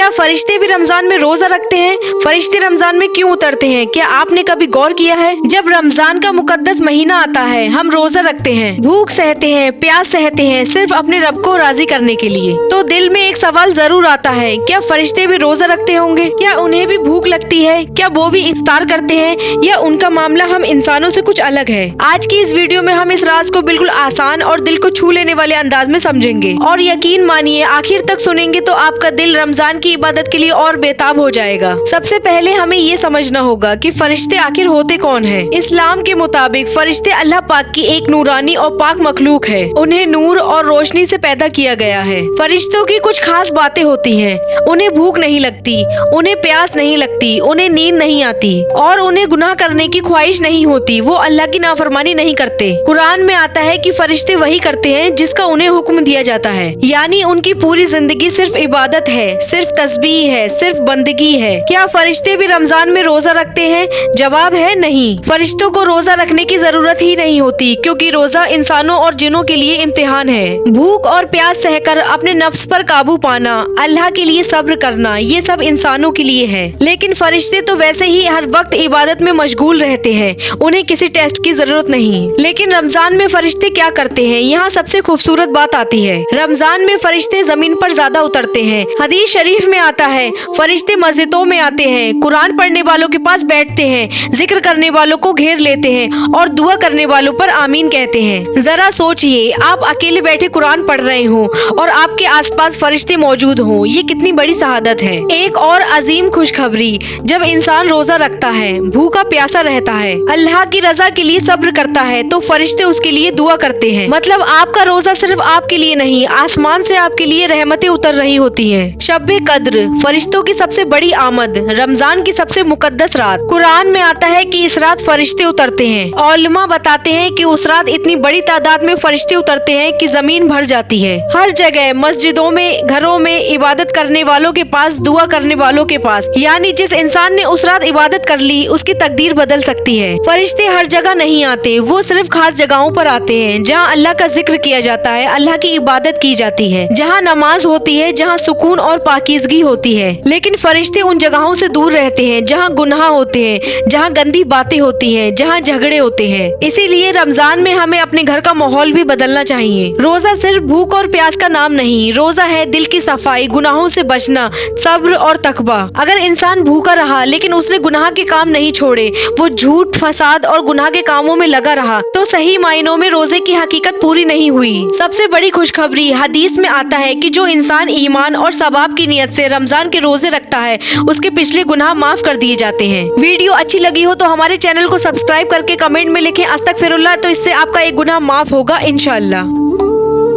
क्या फरिश्ते भी रमजान में रोजा रखते हैं? फरिश्ते रमजान में क्यों उतरते हैं? क्या आपने कभी गौर किया है? जब रमजान का मुकद्दस महीना आता है हम रोजा रखते हैं, भूख सहते हैं, प्यास सहते हैं, सिर्फ अपने रब को राजी करने के लिए। तो दिल में एक सवाल जरूर आता है, क्या फरिश्ते भी रोजा रखते होंगे? क्या उन्हें भी भूख लगती है? क्या वो भी इफ्तार करते हैं या उनका मामला हम इंसानों से कुछ अलग है? आज की इस वीडियो में हम इस राज को बिल्कुल आसान और दिल को छू लेने वाले अंदाज में समझेंगे और यकीन मानिए आखिर तक सुनेंगे तो आपका दिल रमजान की इबादत के लिए और बेताब हो जाएगा। सबसे पहले हमें ये समझना होगा कि फरिश्ते आखिर होते कौन हैं। इस्लाम के मुताबिक फरिश्ते अल्लाह पाक की एक नूरानी और पाक मखलूक है। उन्हें नूर और रोशनी से पैदा किया गया है। फरिश्तों की कुछ खास बातें होती हैं। उन्हें भूख नहीं लगती, उन्हें प्यास नहीं लगती, उन्हें नींद नहीं आती और उन्हें गुनाह करने की ख्वाहिश नहीं होती। वो अल्लाह की नाफरमानी नहीं करते। कुरान में आता है कि फरिश्ते वही करते हैं जिसका उन्हें हुक्म दिया जाता है, यानी उनकी पूरी जिंदगी सिर्फ इबादत है, सिर्फ तस्बीह है, सिर्फ बंदगी है। क्या फरिश्ते भी रमजान में रोजा रखते हैं? जवाब है नहीं। फरिश्तों को रोजा रखने की जरूरत ही नहीं होती क्योंकि रोजा इंसानों और जिनों के लिए इम्तिहान है। भूख और प्यास सहकर अपने नफ्स पर काबू पाना, अल्लाह के लिए सब्र करना, ये सब इंसानों के लिए है। लेकिन फरिश्ते तो वैसे ही हर वक्त इबादत में मशगूल रहते हैं, उन्हें किसी टेस्ट की जरूरत नहीं। लेकिन रमजान में फरिश्ते क्या करते हैं? यहाँ सबसे खूबसूरत बात आती है। रमजान में फरिश्ते जमीन पर ज्यादा उतरते हैं। हदीस शरीफ में आता है फरिश्ते मस्जिदों में आते हैं, कुरान पढ़ने वालों के पास बैठते हैं, जिक्र करने वालों को घेर लेते हैं और दुआ करने वालों पर आमीन कहते हैं। जरा सोचिए, आप अकेले बैठे कुरान पढ़ रहे हो और आपके आसपास फरिश्ते मौजूद हों, ये कितनी बड़ी शहादत है। एक और अजीम खुशखबरी, जब इंसान रोजा रखता है, भूखा प्यासा रहता है, अल्लाह की रजा के लिए सब्र करता है तो फरिश्ते उसके लिए दुआ करते हैं। मतलब आपका रोजा सिर्फ आपके लिए नहीं, आसमान से आपके लिए रहमतें उतर रही होती हैं। शब-ए कद्र, फरिश्तों की सबसे बड़ी आमद, रमजान की सबसे मुकद्दस रात। कुरान में आता है कि इस रात फरिश्ते उतरते हैं। उलमा बताते हैं कि उस रात इतनी बड़ी तादाद में फरिश्ते उतरते हैं कि जमीन भर जाती है। हर जगह, मस्जिदों में, घरों में, इबादत करने वालों के पास, दुआ करने वालों के पास, यानी जिस इंसान ने उस रात इबादत कर ली उसकी तकदीर बदल सकती है। फरिश्ते हर जगह नहीं आते, वो सिर्फ खास जगहों पर आते हैं जहाँ अल्लाह का जिक्र किया जाता है, अल्लाह की इबादत की जाती है, जहाँ नमाज होती है, जहाँ सुकून और पाकीज़गी होती है। लेकिन फरिश्ते उन जगहों से दूर रहते हैं जहाँ गुनाह होते हैं, जहाँ गंदी बातें होती हैं, जहाँ झगड़े होते हैं। इसीलिए रमजान में हमें अपने घर का माहौल भी बदलना चाहिए। रोजा सिर्फ भूख और प्यास का नाम नहीं, रोजा है दिल की सफाई, गुनाहों से बचना, सब्र और तकवा। अगर इंसान भूखा रहा लेकिन उसने गुनाह के काम नहीं छोड़े, वो झूठ, फसाद और गुनाह के कामों में लगा रहा, तो सही मायनों में रोजे की हकीकत पूरी नहीं हुई। सबसे बड़ी खुशखबरी, हदीस में आता है कि जो इंसान ईमान और सवाब की नियत से रमजान के रोजे रखता है उसके पिछले गुनाह माफ कर दिए जाते हैं। वीडियो अच्छी लगी हो तो हमारे चैनल को सब्सक्राइब करके कमेंट में लिखें अस्तगफिरुल्लाह, तो इससे आपका एक गुनाह माफ होगा इंशाअल्लाह।